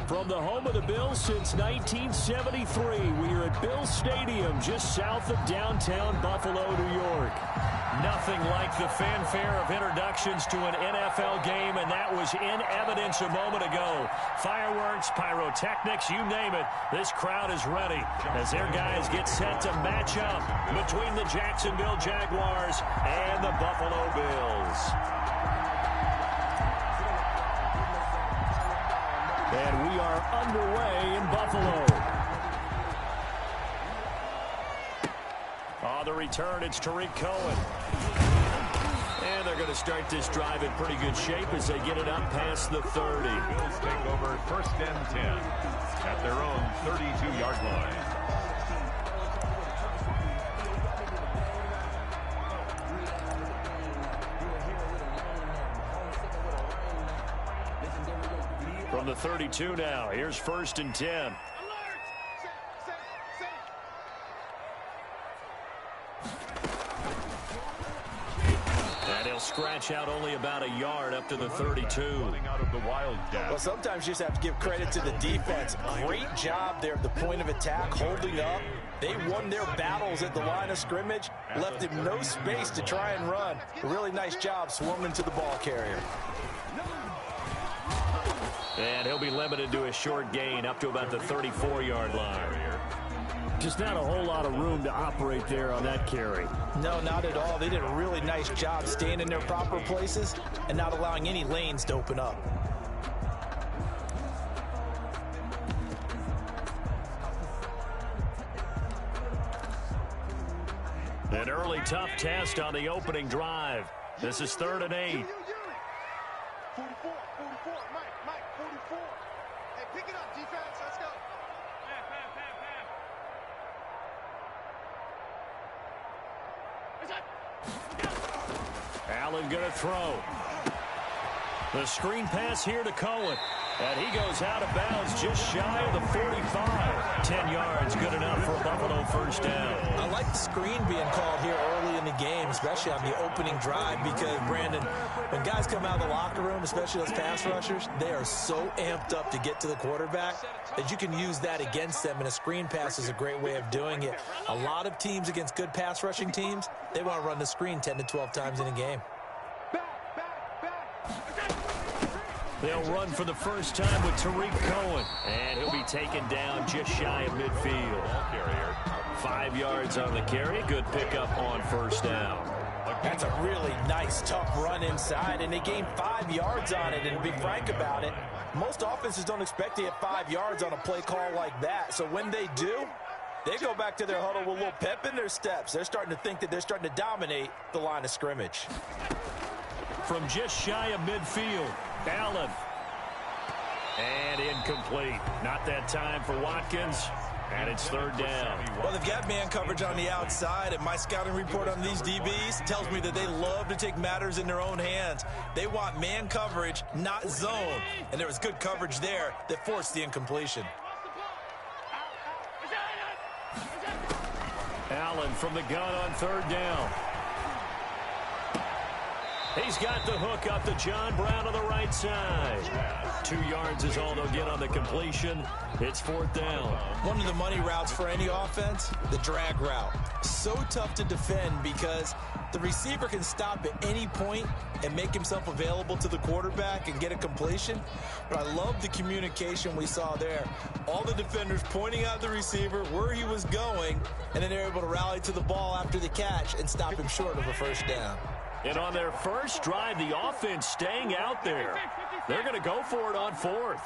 From the home of the Bills since 1973, we are at Bills Stadium just south of downtown Buffalo, New York. Nothing like the fanfare of introductions to an NFL game, and that was in evidence a moment ago. Fireworks, pyrotechnics, you name it, this crowd is ready as their guys get set to match up between the Jacksonville Jaguars and the Buffalo Bills. And we are underway in Buffalo. On the return, it's Tariq Cohen. And they're going to start this drive in pretty good shape as they get it up past the 30. Bills take over first and 10 at their own 32-yard line. From the 32 now, here's first and 10. And he'll scratch out only about a yard up to the 32. Out of the Wildcat. Well, sometimes you just have to give credit to the defense. Great job there at the point of attack, holding up. They won their battles at the line of scrimmage, left him no space to try and run. A really nice job swarming to the ball carrier. And he'll be limited to a short gain up to about the 34-yard line. Just not a whole lot of room to operate there on that carry. No, not at all. They did a really nice job staying in their proper places and not allowing any lanes to open up. An early tough test on the opening drive. This is 3rd and 8. 44, Mike, 44. Hey, pick it up, defense. Let's go. Allen going to throw. The screen pass here to Cohen. And he goes out of bounds just shy of the 45. 10 yards, good enough for a Buffalo first down. I like the screen being called here early in the game, especially on the opening drive, because, Brandon, when guys come out of the locker room, especially those pass rushers, they are so amped up to get to the quarterback that you can use that against them, and a screen pass is a great way of doing it. A lot of teams against good pass rushing teams, they want to run the screen 10 to 12 times in a game. They'll run for the first time with Tariq Cohen. And he'll be taken down just shy of midfield. 5 yards on the carry. Good pickup on first down. That's a really nice, tough run inside, and they gained 5 yards on it. And to be frank about it, most offenses don't expect to get 5 yards on a play call like that. So when they do, they go back to their huddle with a little pep in their steps. They're starting to think that they're starting to dominate the line of scrimmage. From just shy of midfield, Allen. And incomplete. Not that time for Watkins. And it's 3rd down. Well, they've got man coverage on the outside, and my scouting report on these DBs tells me that they love to take matters in their own hands. They want man coverage, not zone. And there was good coverage there that forced the incompletion. Allen from the gun on 3rd down. He's got the hook up to John Brown on the right side. 2 yards is all they'll get on the completion. It's 4th down. One of the money routes for any offense, the drag route. So tough to defend because the receiver can stop at any point and make himself available to the quarterback and get a completion. But I love the communication we saw there. All the defenders pointing out the receiver, where he was going, and then they're able to rally to the ball after the catch and stop him short of a first down. And on their first drive, the offense staying out there. They're going to go for it on 4th.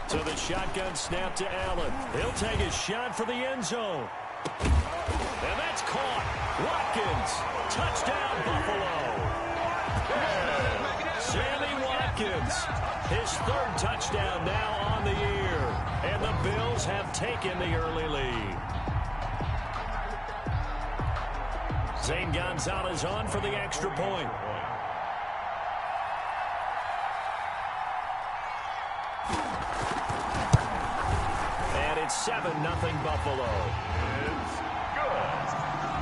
So the shotgun snap to Allen. He'll take his shot for the end zone. And that's caught. Watkins. Touchdown, Buffalo. Sammy Watkins. His 3rd touchdown now on the year. And the Bills have taken the early lead. Zane Gonzalez on for the extra point. And it's 7-0 Buffalo. It's good.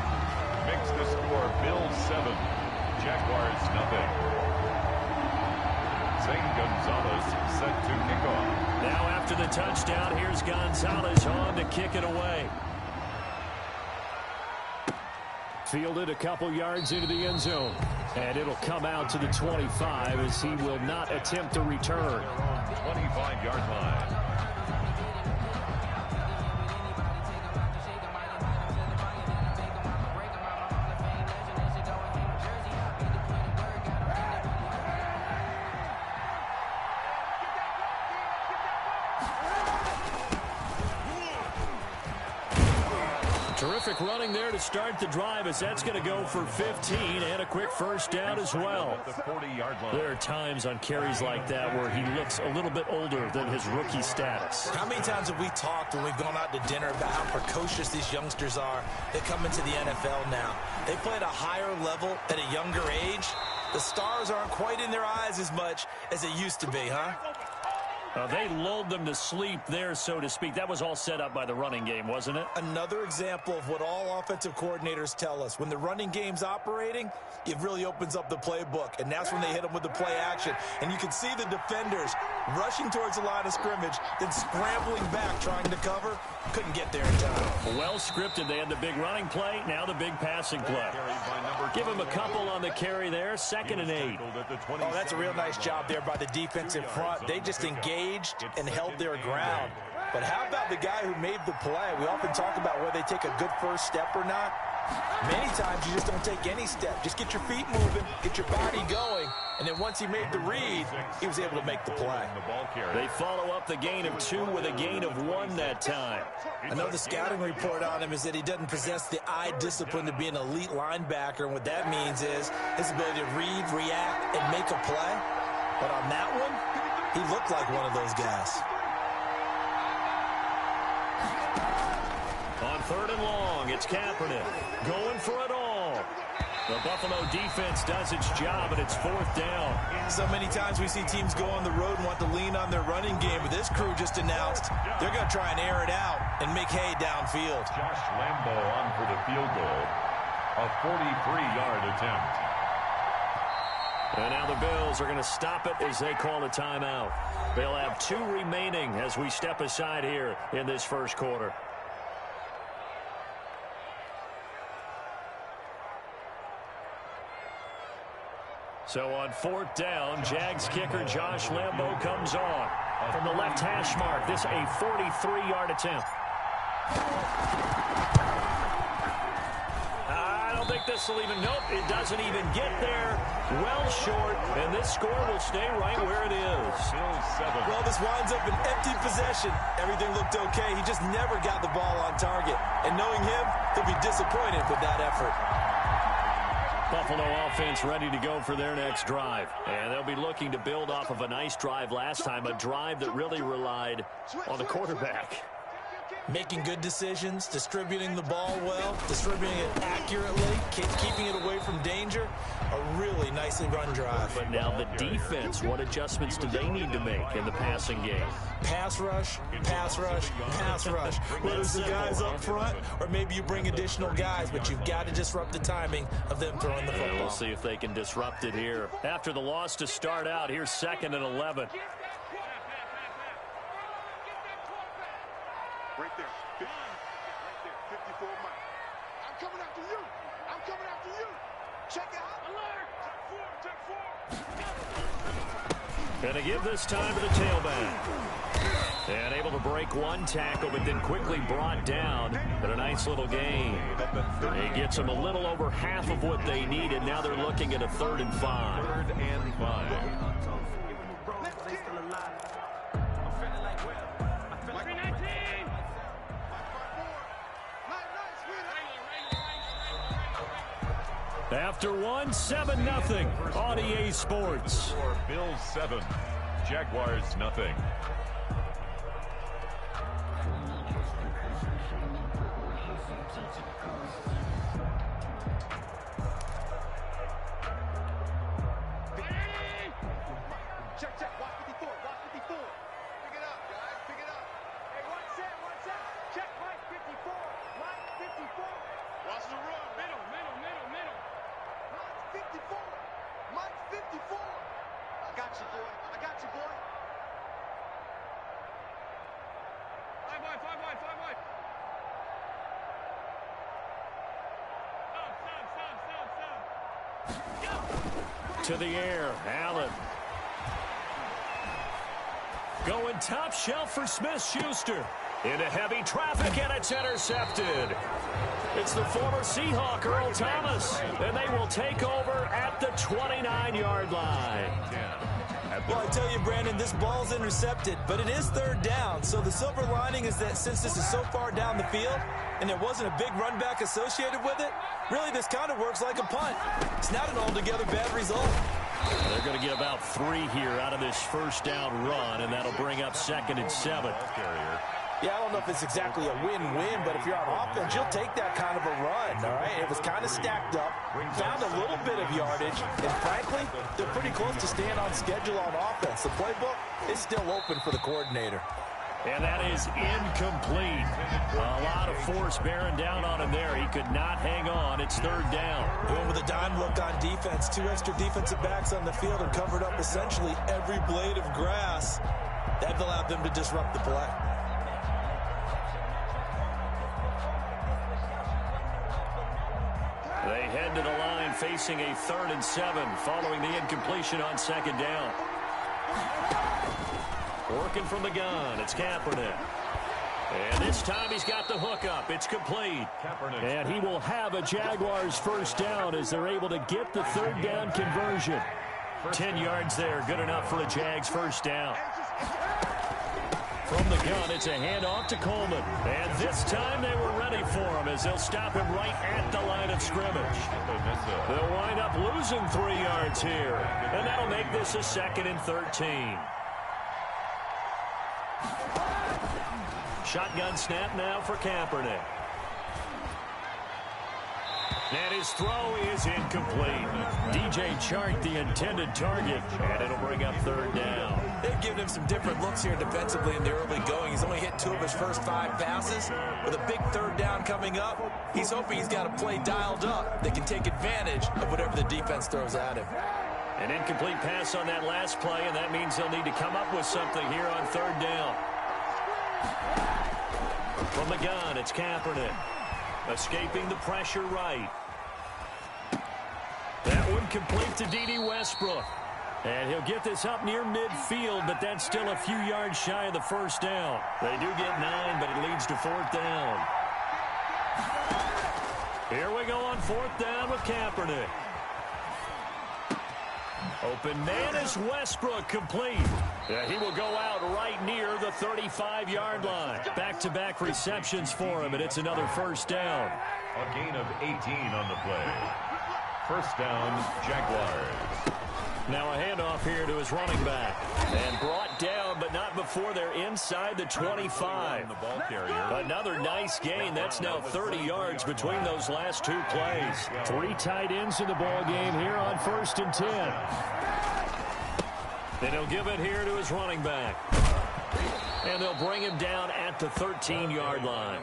set to kick off. Now after the touchdown, here's Gonzalez on to kick it away. Fielded a couple yards into the end zone. And it'll come out to the 25 as he will not attempt to return. 25-yard line. Terrific running there to start the drive as that's going to go for 15 and a quick first down as well. The 40-yard line. There are times on carries like that where he looks a little bit older than his rookie status. How many times have we talked when we've gone out to dinner about how precocious these youngsters are that come into the NFL now? They play at a higher level at a younger age. The stars aren't quite in their eyes as much as it used to be, huh? They lulled them to sleep there, so to speak. That was all set up by the running game, wasn't it? Another example of what all offensive coordinators tell us. When the running game's operating, it really opens up the playbook, and that's when they hit them with the play action. And you can see the defenders rushing towards the line of scrimmage, then scrambling back, trying to cover. Couldn't get there in time. Well scripted. They had the big running play, now the big passing play. Give him a couple on the carry there, 2nd and 8. Oh, that's a real nice job there by the defensive front. They just engaged and held their ground. But how about the guy who made the play? We often talk about whether they take a good first step or not. Many times you just don't take any step. Just get your feet moving, get your body going, and then once he made the read, he was able to make the play. They follow up the gain of 2 with a gain of 1 that time. I know the scouting report on him is that he doesn't possess the eye discipline to be an elite linebacker, and what that means is his ability to read, react, and make a play. But on that one, he looked like one of those guys. On 3rd and long, it's Kaepernick going for it all. The Buffalo defense does its job, and it's 4th down. So many times we see teams go on the road and want to lean on their running game, but this crew just announced they're going to try and air it out and make hay downfield. Josh Lambo on for the field goal. A 43-yard attempt. And now the Bills are going to stop it as they call a timeout. They'll have 2 remaining as we step aside here in this first quarter. So on 4th down, Jags kicker Josh Lambo comes on. From the left hash mark, this a 43-yard attempt. I don't think this will even, nope, it doesn't even get there. Well short, and this score will stay right where it is. Well, this winds up an empty possession. Everything looked okay. He just never got the ball on target. And knowing him, he'll be disappointed with that effort. Buffalo offense ready to go for their next drive. And they'll be looking to build off of a nice drive last time, a drive that really relied on the quarterback. Making good decisions, distributing the ball well, distributing it accurately, keeping it away from danger. A really nicely run drive. But now the defense, what adjustments do they need to make in the passing game? Pass rush, pass rush, pass rush. Whether it's the guys up front or maybe you bring additional guys, but you've got to disrupt the timing of them throwing the football. We'll see if they can disrupt it here. After the loss to start out, here's 2nd and 11. Right there. 54 Mike. I'm coming after you. I'm coming after you. Check it out. Alert. Check 4. Going to give this time to the tailback. And able to break 1 tackle, but then quickly brought down. But a nice little gain. He gets them a little over half of what they needed. Now they're looking at a 3rd and 5. 3rd and 5. After 1, 7-0 on EA Sports. Bills 7, Jaguars nothing. Check. Watch 54. Watch 54. Pick it up, guys. Pick it up. Hey, one set. Check Mike 54. Mike 54. Watch the run. Middle. Mike 54. Mike 54. I got you, boy. to the air. Allen. Going top shelf for Smith-Schuster. Into heavy traffic, and it's intercepted. It's the former Seahawk, Earl Thomas, and they will take over at the 29-yard line. Well, I tell you, Brandon, this ball's intercepted, but it is third down. So the silver lining is that since this is so far down the field and there wasn't a big run back associated with it, really this kind of works like a punt. It's not an altogether bad result. They're going to get about 3 here out of this first down run, and that'll bring up 2nd and 7. Yeah, I don't know if it's exactly a win-win, but if you're on offense, you'll take that kind of a run, all right? It was kind of stacked up, found a little bit of yardage, and frankly, they're pretty close to staying on schedule on offense. The playbook is still open for the coordinator. And that is incomplete. A lot of force bearing down on him there. He could not hang on. It's 3rd down. Going with a dime look on defense. 2 extra defensive backs on the field and covered up essentially every blade of grass. That allowed them to disrupt the play. They head to the line facing a 3rd and 7 following the incompletion on 2nd down. Working from the gun, it's Kaepernick. And this time he's got the hook up. It's complete. And he will have a Jaguars first down as they're able to get the 3rd down conversion. 10 yards there, good enough for a Jags first down. From the gun, it's a handoff to Coleman. And this time they were ready for him as they'll stop him right at the line of scrimmage. They'll wind up losing 3 yards here. And that'll make this a 2nd and 13. Shotgun snap now for Kaepernick. And his throw is incomplete. DJ Chark, the intended target, and it'll bring up 3rd down. They've given him some different looks here defensively in the early going. He's only hit 2 of his first 5 passes. With a big 3rd down coming up, he's hoping he's got a play dialed up that can take advantage of whatever the defense throws at him. An incomplete pass on that last play, and that means they'll need to come up with something here on 3rd down. From the gun, it's Kaepernick. Escaping the pressure right. That one complete to D.D. Westbrook. And he'll get this up near midfield, but that's still a few yards shy of the first down. They do get 9, but it leads to 4th down. Here we go on 4th down with Kaepernick. Open man is Westbrook, complete. He will go out right near the 35-yard line. Back-to-back receptions for him, and it's another first down. A gain of 18 on the play. First down, Jaguars. Now a handoff here to his running back. And brought down, but not before they're inside the 25. Another nice gain. That's now 30 yards between those last 2 plays. 3 tight ends in the ball game here on 1st and 10. Then he'll give it here to his running back. And they'll bring him down at the 13-yard line.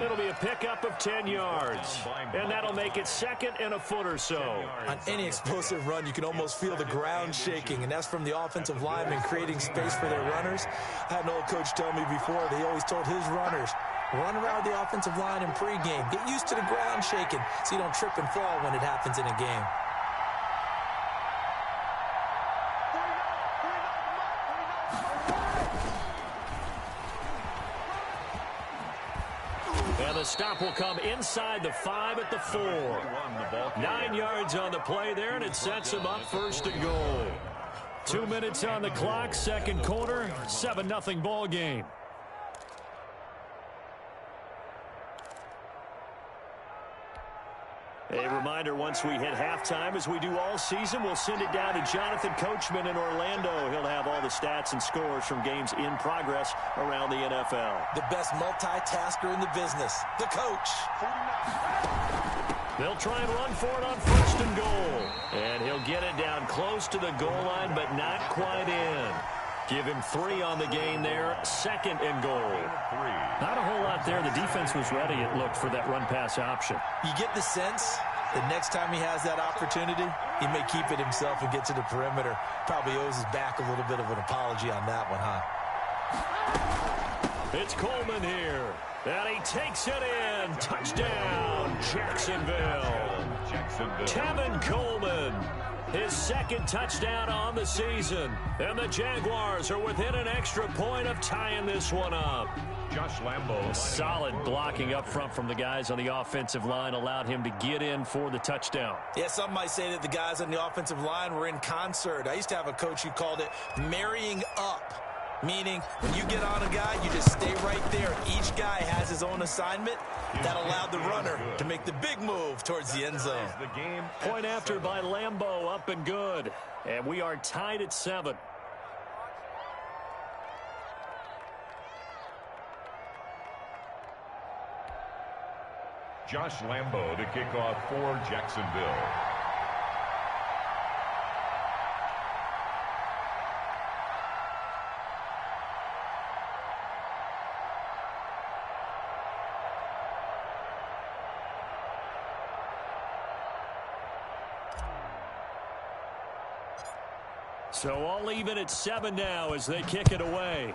It'll be a pickup of 10 yards. And that'll make it 2nd and a foot or so. On any explosive run, you can almost feel the ground shaking, and that's from the offensive linemen creating space for their runners. I had an old coach tell me before, they always told his runners, run around the offensive line in pregame. Get used to the ground shaking so you don't trip and fall when it happens in a game. And the stop will come inside the 5 at the 4. 9 yards on the play there, and it sets him up 1st and goal. 2 minutes on the clock, 2nd quarter, 7-0 ball game. A reminder, once we hit halftime, as we do all season, we'll send it down to Jonathan Coachman in Orlando. He'll have all the stats and scores from games in progress around the NFL. The best multitasker in the business, the coach. They'll try and run for it on 1st and goal. And he'll get it down close to the goal line, but not quite in. Give him 3 on the gain there, 2nd and goal. Not a whole lot there. The defense was ready, it looked, for that run-pass option. You get the sense that next time he has that opportunity, he may keep it himself and get to the perimeter. Probably owes his back a little bit of an apology on that one, huh? It's Coleman here. And he takes it in. Touchdown, Jacksonville. Tevin Coleman, his second touchdown on the season. And the Jaguars are within an extra point of tying this one up. Josh Lambo. Solid blocking up front from the guys on the offensive line allowed him to get in for the touchdown. Yeah, some might say that the guys on the offensive line were in concert. I used to have a coach who called it marrying up, meaning when you get on a guy, you just stay right there. Each guy has his own assignment. That allowed the runner to make the big move towards the end zone. Point after by Lambo, up and good. And we are tied at 7. Josh Lambo to kick off for Jacksonville. So all even at 7 now as they kick it away.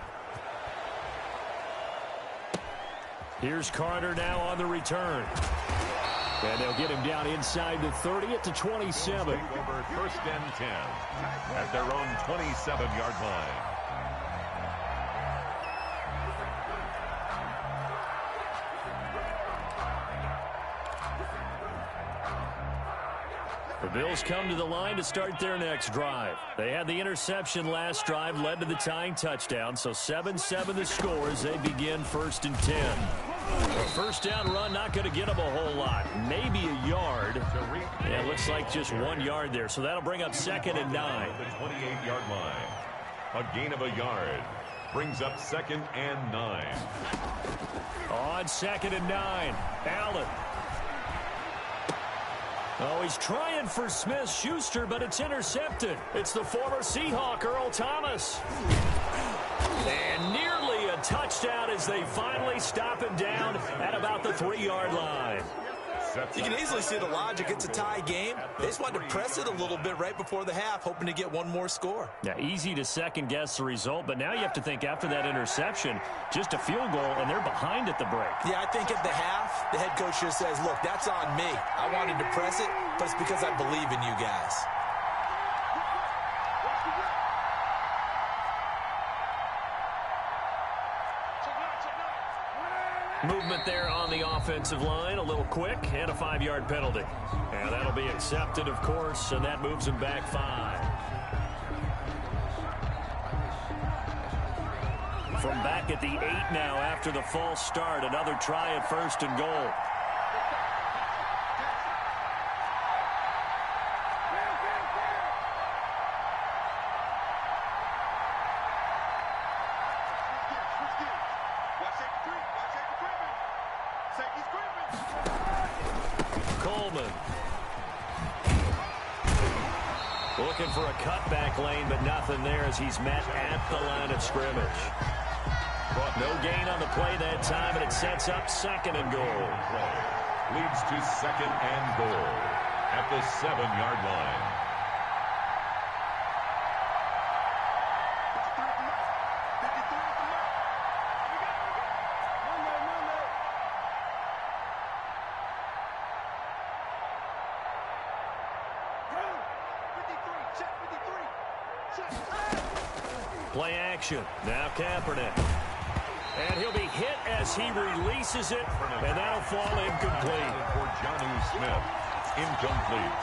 Here's Carter now on the return. And they'll get him down inside the 30 at the 27. Over 1st and 10 at their own 27-yard line. The Bills come to the line to start their next drive. They had the interception last drive, led to the tying touchdown. So 7-7 the score as they begin 1st and 10. A first down run, not going to get them a whole lot. Maybe a yard. Yeah, it looks like just 1 yard there. So that'll bring up 2nd and 9. The 28-yard line. A gain of a yard. Brings up 2nd and 9. On 2nd and 9. Allen. Oh, he's trying for Smith-Schuster, but it's intercepted. It's the former Seahawk, Earl Thomas. And nearly a touchdown as they finally stop him down at about the 3-yard line. You can easily see the logic. It's a tie game. They just wanted to press it a little bit right before the half, hoping to get one more score. Yeah, easy to second-guess the result, but now you have to think after that interception, just a field goal, and they're behind at the break. Yeah, I think at the half, the head coach just says, look, that's on me. I wanted to press it, but it's because I believe in you guys. Movement there on the offensive line, a little quick, and a 5-yard penalty. And that'll be accepted, of course, and that moves him back 5. From back at the 8 now after the false start, another try at 1st and goal. Coleman. Looking for a cutback lane, but nothing there as he's met at the line of scrimmage. No gain on the play that time, and it sets up 2nd and goal. Leads to 2nd and goal at the 7-yard line. Play action. Now Kaepernick. And he'll be hit as he releases it, and that'll fall incomplete. For Jonnu Smith, incomplete.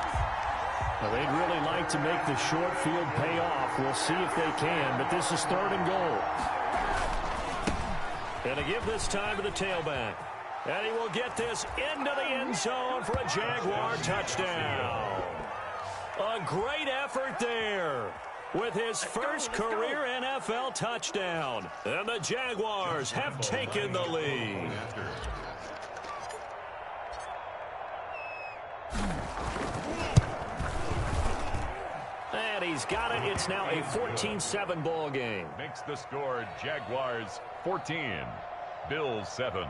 Well, they'd really like to make the short field pay off. We'll see if they can, but this is 3rd and goal. And to give this time to the tailback. And he will get this into the end zone for a Jaguar touchdown. A great effort there with his first career NFL touchdown. And the Jaguars have taken the lead. And he's got it. It's now a 14-7 ball game. Makes the score Jaguars 14, Bills 7.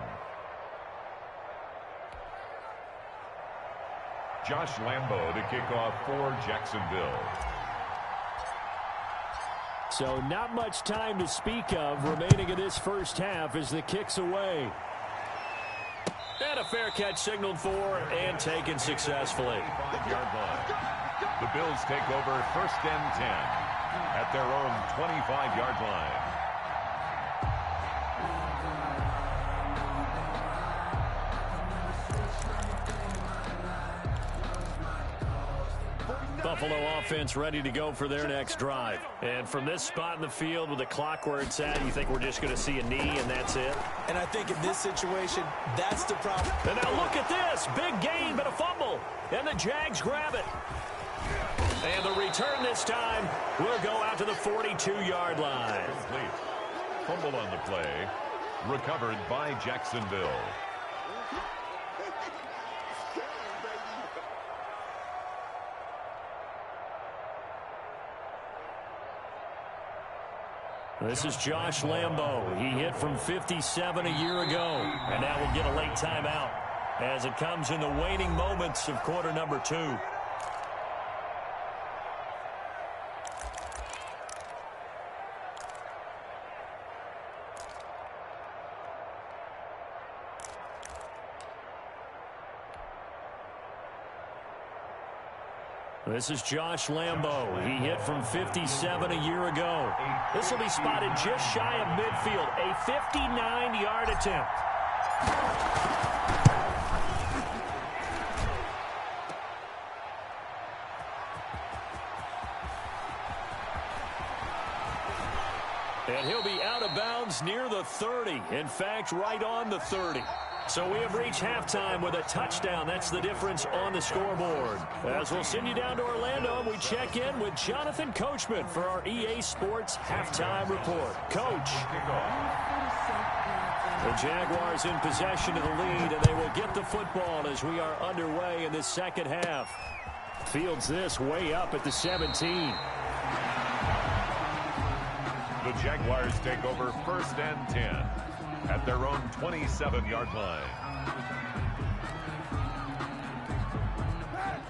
Josh Lambo to kick off for Jacksonville. So not much time to speak of remaining in this first half as the kick's away. And a fair catch signaled for and taken successfully. 5-yard line. The Bills take over 1st and 10 at their own 25-yard line. Buffalo offense ready to go for their next drive. And from this spot in the field with the clock where it's at, you think we're just going to see a knee and that's it? And I think in this situation, that's the problem. And now look at this. Big gain, but a fumble. And the Jags grab it. And the return this time will go out to the 42-yard line. Complete. Fumble on the play. Recovered by Jacksonville. This is Josh Lambo. He hit from 57 a year ago. And now we'll get a late timeout as it comes in the waning moments of quarter number 2. This is Josh Lambo. He hit from 57 a year ago. This will be spotted just shy of midfield. A 59-yard attempt. And he'll be out of bounds near the 30. In fact, right on the 30. So we have reached halftime with a touchdown. That's the difference on the scoreboard. As we'll send you down to Orlando, we check in with Jonathan Coachman for our EA Sports Halftime Report. Coach. The Jaguars in possession of the lead, and they will get the football as we are underway in this second half. Fields this way up at the 17. The Jaguars take over 1st and 10 at their own 27-yard line.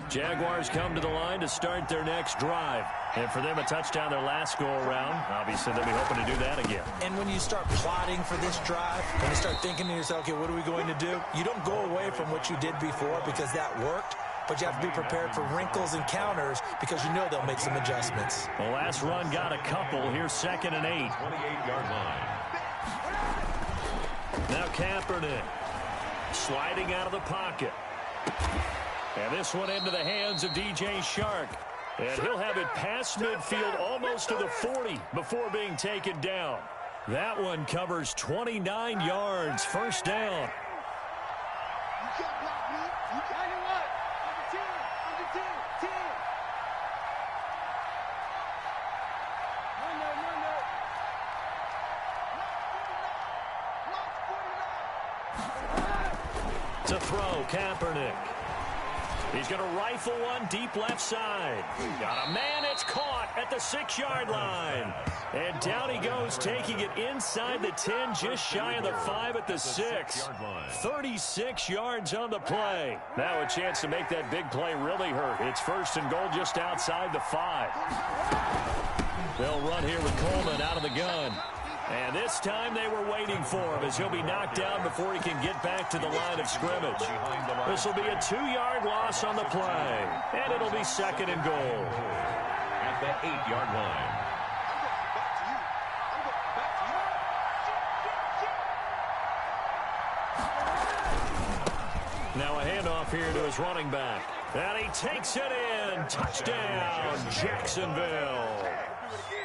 Jaguars come to the line to start their next drive. And for them, a touchdown their last go-around. Obviously, they'll be hoping to do that again. And when you start plotting for this drive, and you start thinking to yourself, okay, what are we going to do? You don't go away from what you did before because that worked. But you have to be prepared for wrinkles and counters because you know they'll make some adjustments. The last run got a couple. Here's 2nd and 8. 28-yard line. Now Kaepernick sliding out of the pocket. And this one into the hands of DJ Chark. And he'll have it past midfield almost to the 40 before being taken down. That one covers 29 yards. 1st down. To throw, Kaepernick. He's going to rifle one deep left side. Got a man, it's caught at the 6-yard line. And down he goes, taking it inside the 10, just shy of the 5 at the 6. 36 yards on the play. Now a chance to make that big play really hurt. It's 1st and goal just outside the 5. They'll run here with Coleman out of the gun. And this time they were waiting for him as he'll be knocked down before he can get back to the line of scrimmage. This will be a 2-yard loss on the play. And it'll be 2nd and goal. At the 8-yard line. Now a handoff here to his running back. And he takes it in. Touchdown, Jacksonville.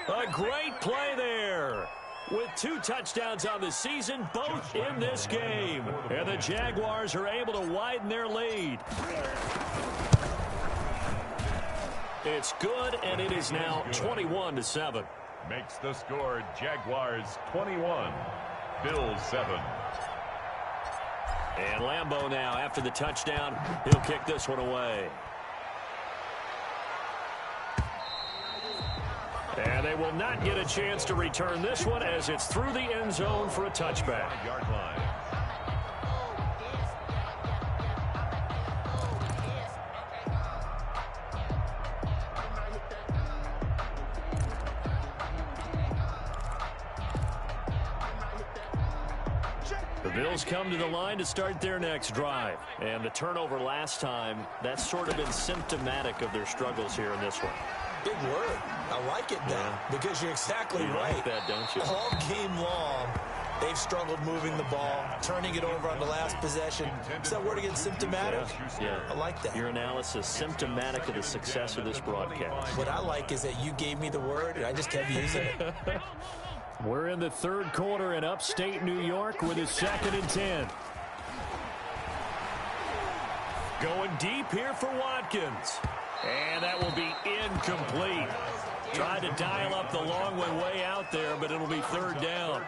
A great play there. With 2 touchdowns on the season, both in this game. And the Jaguars are able to widen their lead. It's good, and it is now 21-7. Makes the score Jaguars 21, Bills 7. And Lambo now, after the touchdown, he'll kick this one away. And they will not get a chance to return this one as it's through the end zone for a touchback. 5-yard line. Bills come to the line to start their next drive. And the turnover last time, that's sort of been symptomatic of their struggles here in this one. Big word. I like it now because you're exactly you right. Like that, don't you? All game long, they've struggled moving the ball, turning it over on the last possession. Is that word again, symptomatic? Yeah. I like that. Your analysis, symptomatic of the success of this broadcast. What I like is that you gave me the word, and I just kept using it. We're in the third quarter in upstate New York with a 2nd and 10. Going deep here for Watkins. And that will be incomplete. Tried to dial up the long one way out there, but it'll be 3rd down.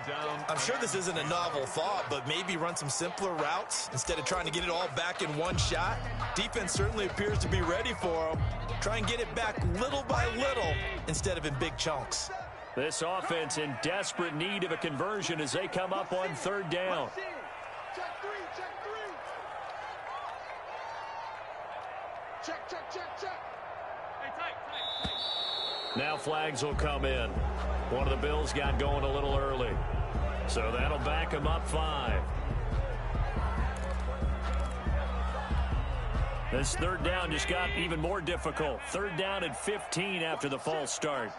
I'm sure this isn't a novel thought, but maybe run some simpler routes instead of trying to get it all back in one shot. Defense certainly appears to be ready for them. Try and get it back little by little instead of in big chunks. This offense in desperate need of a conversion as they come up on 3rd down. Check three. Check. Hey, tight. Now flags will come in. One of the Bills got going a little early. So that'll back them up 5. This 3rd down just got even more difficult. 3rd down and 15 after the false start.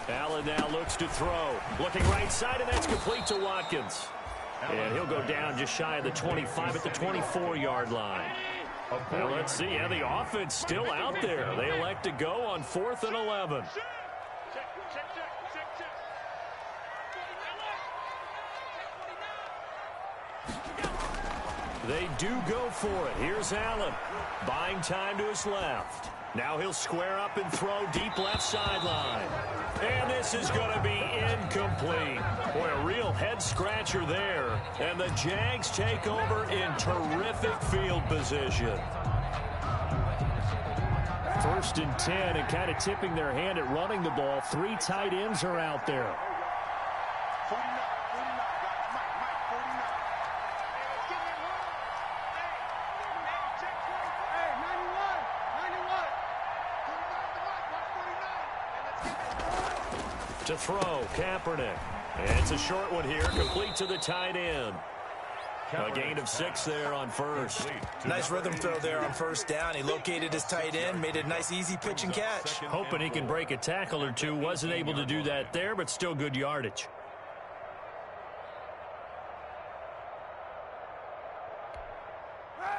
Allen now looks to throw. Looking right side, and that's complete to Watkins. And he'll go down just shy of the 25 at the 24-yard line. Now let's see. Yeah, the offense still out there. They elect to go on 4th and 11. They do go for it. Here's Allen. Buying time to his left. Now he'll square up and throw deep left sideline. And this is going to be incomplete. Boy, a real head-scratcher there. And the Jags take over in terrific field position. 1st and 10, and kind of tipping their hand at running the ball. 3 tight ends are out there. 49, Mike, 49. To throw, Kaepernick. And it's a short one here, complete to the tight end. A gain of 6 there on 1st. Nice rhythm throw there on 1st down. He located his tight end, made a nice easy pitch and catch. Hoping he can break a tackle or two. Wasn't able to do that there, but still good yardage.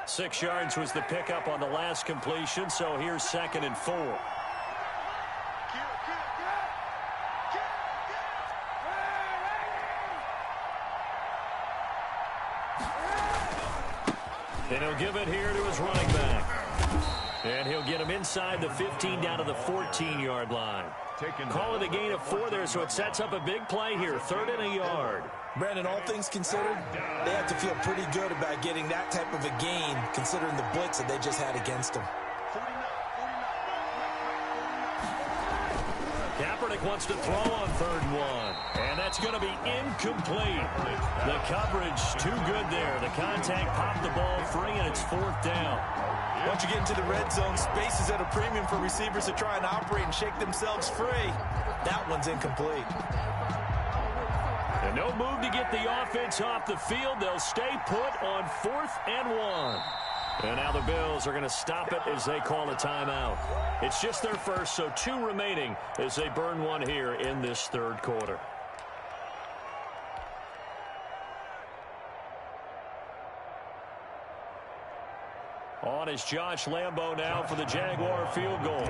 Six yards was the pickup on the last completion, so here's 2nd and 4. And he'll give it here to his running back. And he'll get him inside the 15 down to the 14-yard line. Call it a gain of 4 there, so it sets up a big play here. 3rd and a yard. Brandon, all things considered, they have to feel pretty good about getting that type of a gain, considering the blitz that they just had against them. Kaepernick wants to throw on 3rd and 1. And that's going to be incomplete. The coverage too good there. The contact popped the ball free, and it's 4th down. Once you get into the red zone, space is at a premium for receivers to try and operate and shake themselves free. That one's incomplete. And no move to get the offense off the field. They'll stay put on 4th and 1. And now the Bills are going to stop it as they call a timeout. It's just their first, so 2 remaining as they burn one here in this 3rd quarter. On is Josh Lambo now for the Jaguar field goal.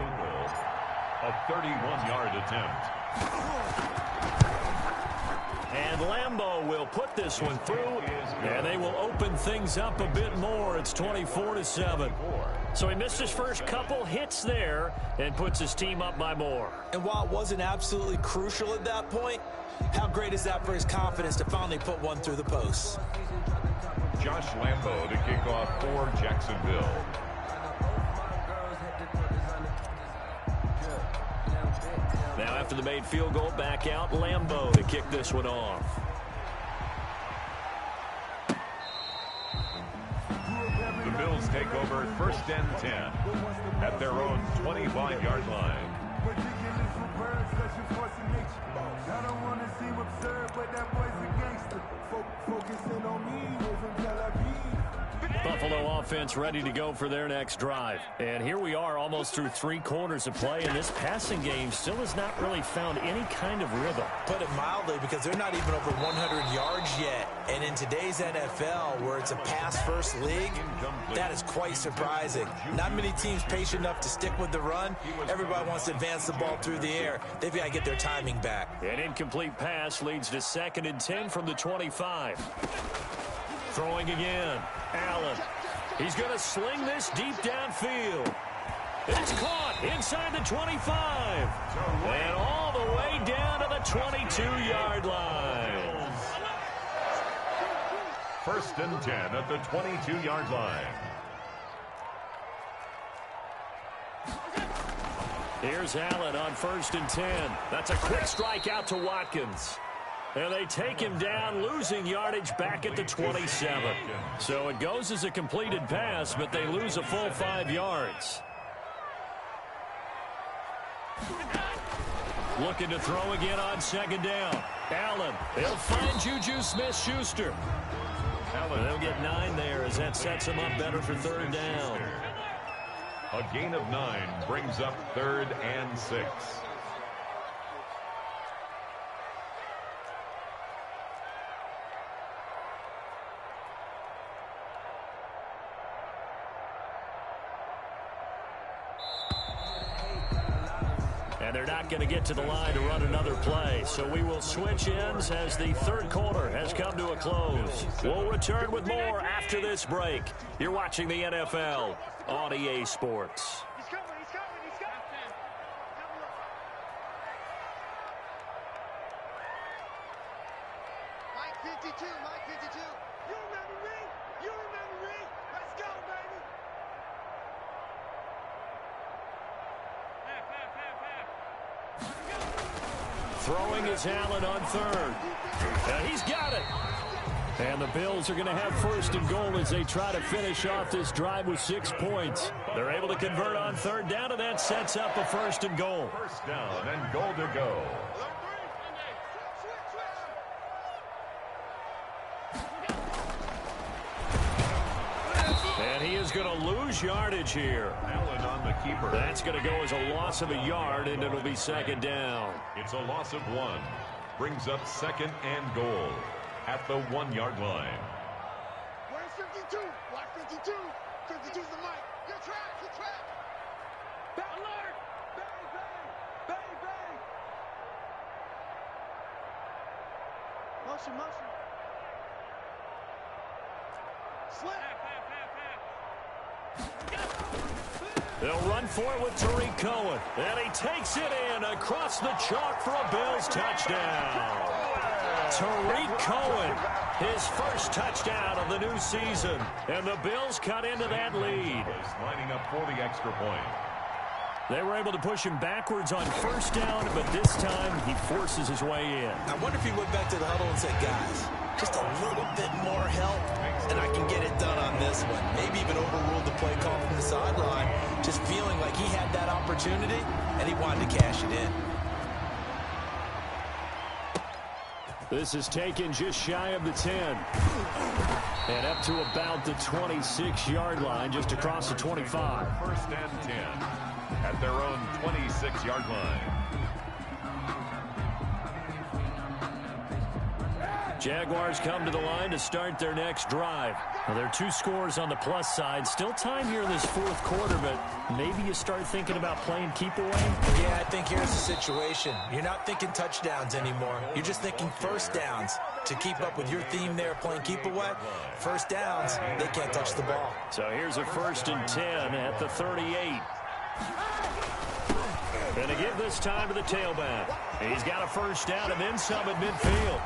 A 31-yard attempt. And Lambo will put this one through, and they will open things up a bit more. It's 24-7. So he missed his first couple hits there and puts his team up by more. And while it wasn't absolutely crucial at that point, how great is that for his confidence to finally put one through the post? Josh Lambo to kick off for Jacksonville. Now after the made field goal, back out Lambo to kick this one off. The Bills take over 1st and 10 at their own 25-yard line. ridiculous for birds, such a force of nature. I don't want to seem absurd, but that boy's a gangster. Focusing on me, we're from Tel Aviv. Buffalo offense ready to go for their next drive. And here we are almost through 3 quarters of play, and this passing game still has not really found any kind of rhythm. Put it mildly, because they're not even over 100 yards yet. And in today's NFL, where it's a pass-first league, that is quite surprising. Not many teams patient enough to stick with the run. Everybody wants to advance the ball through the air. They've got to get their timing back. An incomplete pass leads to 2nd and 10 from the 25. Throwing again. Allen. He's going to sling this deep downfield. It's caught inside the 25. And all the way down to the 22-yard line. 1st and 10 at the 22-yard line. Here's Allen on 1st and 10. That's a quick strike out to Watkins. And they take him down, losing yardage back at the 27. So it goes as a completed pass, but they lose a full 5 yards. Looking to throw again on 2nd down. Allen, he'll find Juju Smith-Schuster. They'll get 9 there as that sets him up better for 3rd down. A gain of 9 brings up 3rd and 6. And they're not going to get to the line to run another play. So we will switch ends as the 3rd quarter has come to a close. We'll return with more after this break. You're watching the NFL on EA Sports. He's coming, he's coming, he's coming. Mike 52, Mike 52. You remember me? You remember me? Let's go, baby. Throwing is Allen on 3rd. And he's got it. And the Bills are going to have 1st and goal as they try to finish off this drive with 6 points. They're able to convert on 3rd down, and that sets up a 1st and goal. 1st down and goal to go. And he is going to lose yardage here. Allen on the keeper. That's going to go as a loss of a yard, and it'll be 2nd down. It's a loss of 1. Brings up 2nd and goal at the 1-yard line. Where's 52? Block 52. 52's the mic. You're trapped. You're trapped. Alert! Bang, bang. Bang, bang. Motion, motion. Slap. They'll run for it with Tariq Cohen. And he takes it in across the chalk for a Bills touchdown. Tariq Cohen, his first touchdown of the new season. And the Bills cut into that lead. Lining up for the extra point. They were able to push him backwards on 1st down, but this time he forces his way in. I wonder if he went back to the huddle and said, guys, just a little bit more help, and I can get it done on this one. Maybe even overruled the play call from the sideline, just feeling like he had that opportunity, and he wanted to cash it in. This is taken just shy of the 10. And up to about the 26-yard line, just across the 25. 1st and 10 at their own 26-yard line. Jaguars come to the line to start their next drive. Now, there are 2 scores on the plus side. Still time here in this 4th quarter, but maybe you start thinking about playing keep away. Yeah, I think here's the situation. You're not thinking touchdowns anymore. You're just thinking 1st downs. To keep up with your theme there, playing keep away, 1st downs, they can't touch the ball. So here's a 1st and 10 at the 38. And to give this time to the tailback. He's got a 1st down and then some at midfield.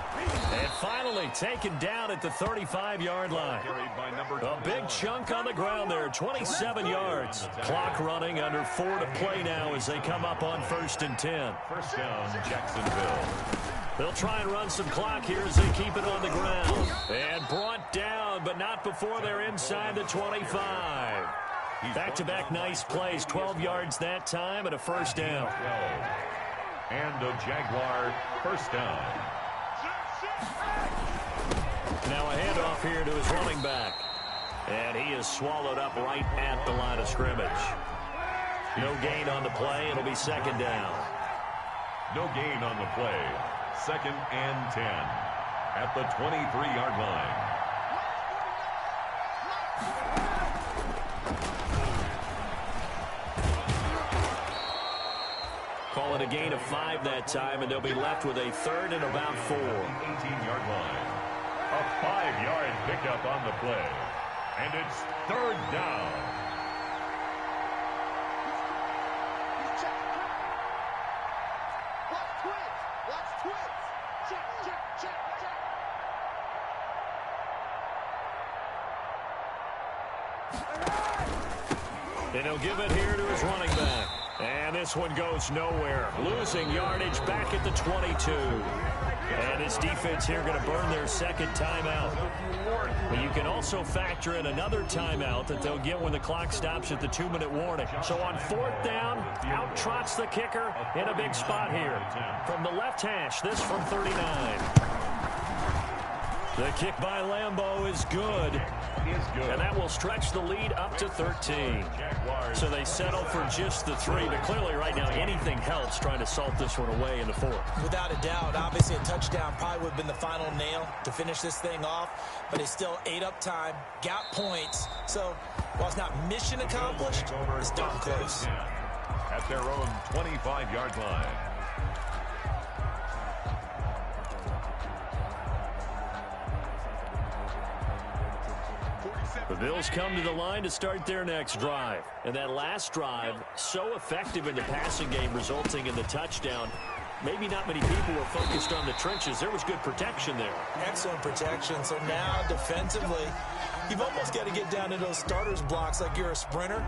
And finally taken down at the 35-yard line. A big chunk on the ground there, 27 yards. Clock running, under 4 to play now as they come up on 1st and 10. 1st down, Jacksonville. They'll try and run some clock here as they keep it on the ground. And brought down, but not before they're inside the 25. Back-to-back nice plays, 12 yards that time and a first down. And a Jaguar first down. Now a handoff here to his running back. And he is swallowed up right at the line of scrimmage. No gain on the play. It'll be second down. No gain on the play. 2nd and 10 at the 23-yard line. Call it a gain of 5 that time, and they'll be left with a 3rd and about 4. 18-yard line. A 5-yard pickup on the play. And it's 3rd down. And he'll give it here to his running back. And this one goes nowhere. Losing yardage back at the 22. And this defense here going to burn their second timeout. But you can also factor in another timeout that they'll get when the clock stops at the 2-minute warning. So on 4th down, out trots the kicker in a big spot here. From the left hash, this from 39. The kick by Lambeau is good. And that will stretch the lead up to 13. So they settle for just the 3. But clearly right now anything helps trying to salt this one away in the 4th. Without a doubt, obviously a touchdown probably would have been the final nail to finish this thing off. But it's still ate up time, got points. So while it's not mission accomplished, it's darn close. At their own 25-yard line. The Bills come to the line to start their next drive. And that last drive, so effective in the passing game, resulting in the touchdown. Maybe not many people were focused on the trenches. There was good protection there. Excellent protection. So now, defensively, you've almost got to get down to those starters blocks like you're a sprinter.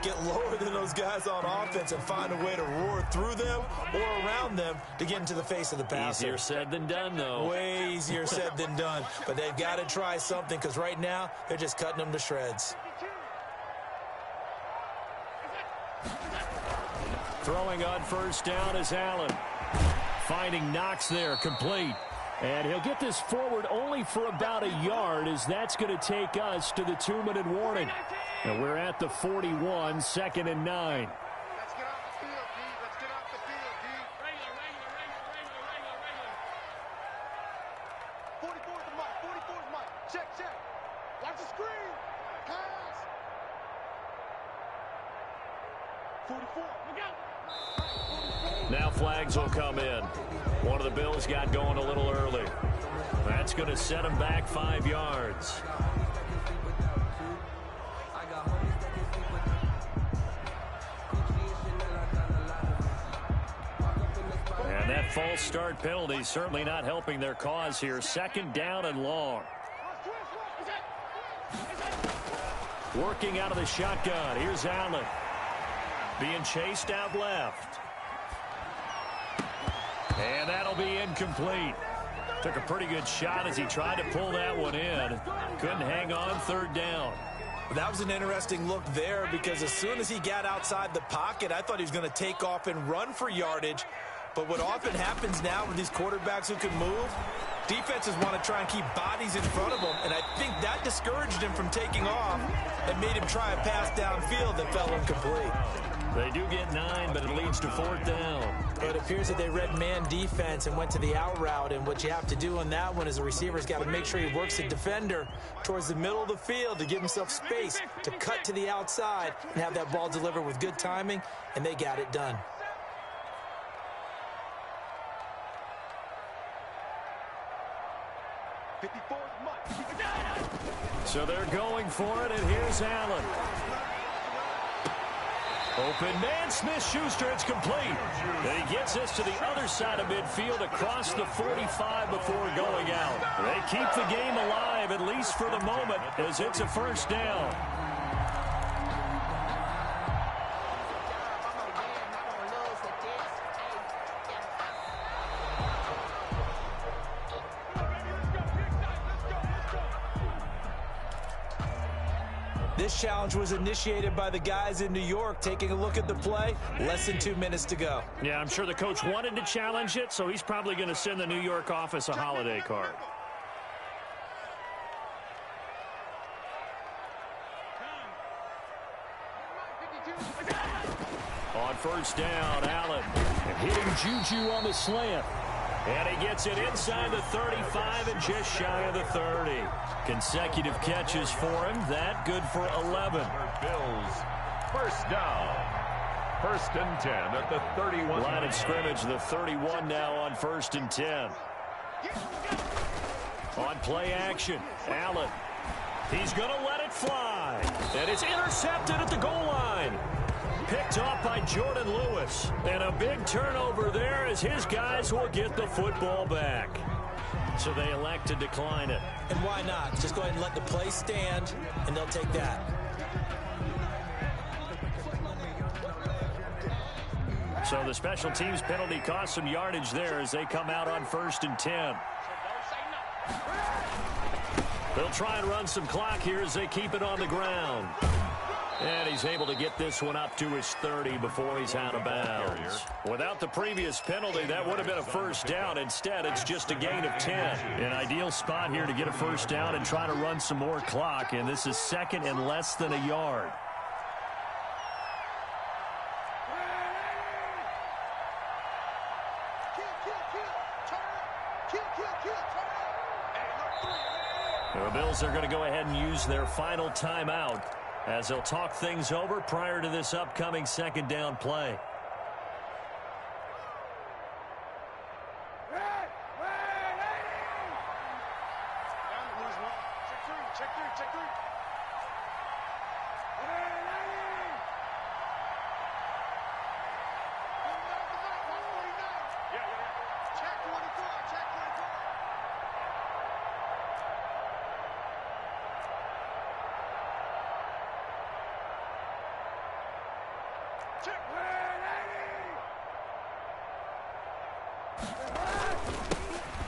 Get lower than those guys on offense and find a way to roar through them or around them to get into the face of the passer. Easier said than done, though. Way easier said than done. But they've got to try something because right now they're just cutting them to shreds. Throwing on first down is Allen. Finding Knox there, complete. And he'll get this forward only for about a yard, as that's going to take us to the 2-minute warning. And we're at the 41, 2nd and 9. Let's get off the field, D. Let's get off the field, D. Regular. 44 is the mark. 44 is the mark. Check. Watch the screen. Pass. 44. Look out. Now flags will come in. One of the Bills got going a little early. That's going to set them back 5 yards. And that false start penalty certainly not helping their cause here. 2nd down and long. Working out of the shotgun. Here's Allen. Being chased out left. And that'll be incomplete. Took a pretty good shot as he tried to pull that one in. Couldn't hang on 3rd down. That was an interesting look there because as soon as he got outside the pocket, I thought he was going to take off and run for yardage. But what often happens now with these quarterbacks who can move, defenses want to try and keep bodies in front of them, and I think that discouraged him from taking off and made him try a pass downfield that fell incomplete. They do get 9, but it leads to 4th down. It appears that they read man defense and went to the out route, and what you have to do on that one is the receiver's got to make sure he works the defender towards the middle of the field to give himself space to cut to the outside and have that ball delivered with good timing, and they got it done. So they're going for it, and here's Allen. Open man, Smith-Schuster, it's complete. And he gets us to the other side of midfield across the 45 before going out. They keep the game alive, at least for the moment, as it's a first down. This challenge was initiated by the guys in New York. Taking a look at the play, less than 2 minutes to go. Yeah, I'm sure the coach wanted to challenge it, so he's probably going to send the New York office a holiday card. On first down, Allen hitting Juju on the slant. And he gets it inside the 35 and just shy of the 30. Consecutive catches for him. That good for 11. Bills, first down. First and 10 at the 31. Line of scrimmage, the 31 now on first and 10. On play action, Allen. He's going to let it fly. And it's intercepted at the goal line. Picked off by Jordan Lewis. And a big turnover there as his guys will get the football back. So they elect to decline it. And why not? Just go ahead and let the play stand, and they'll take that. So the special teams penalty cost some yardage there as they come out on first and 10. They'll try and run some clock here as they keep it on the ground. And he's able to get this one up to his 30 before he's out of bounds. Without the previous penalty, that would have been a first down. Instead, it's just a gain of 10. An ideal spot here to get a first down and try to run some more clock. And this is second and less than a yard. The Bills are going to go ahead and use their final timeout as they'll talk things over prior to this upcoming second down play.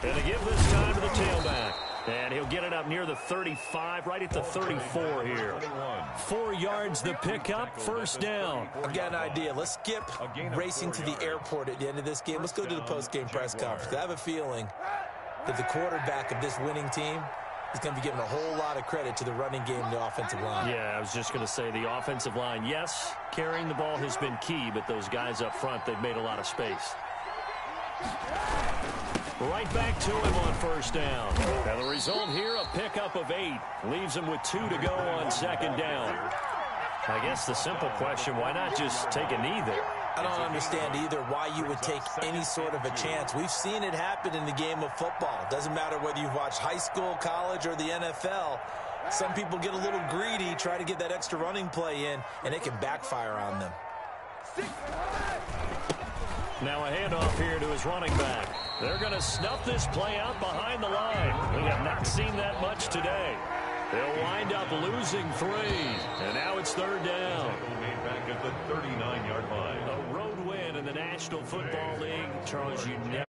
And they give this time to the tailback. And he'll get it up near the 35, right at the 34 here. 4 yards the pickup, first down. I've got an idea. Let's skip racing to the airport at the end of this game. Let's go to the post-game press conference. I have a feeling that the quarterback of this winning team is going to be giving a whole lot of credit to the running game and the offensive line. Yeah, I was just going to say the offensive line, yes, carrying the ball has been key, but those guys up front, they've made a lot of space. Right back to him on first down. And the result here, a pickup of 8. Leaves him with 2 to go on second down. I guess the simple question, why not just take a knee there? I don't understand either why you would take any sort of a chance. We've seen it happen in the game of football. Doesn't matter whether you've watched high school, college, or the NFL. Some people get a little greedy, try to get that extra running play in, and it can backfire on them. Now a handoff here to his running back. They're going to snuff this play out behind the line. We have not seen that much today. They'll wind up losing 3. And now it's third down. Made back at the 39-yard line. A road win in the National Football League. Charles, you never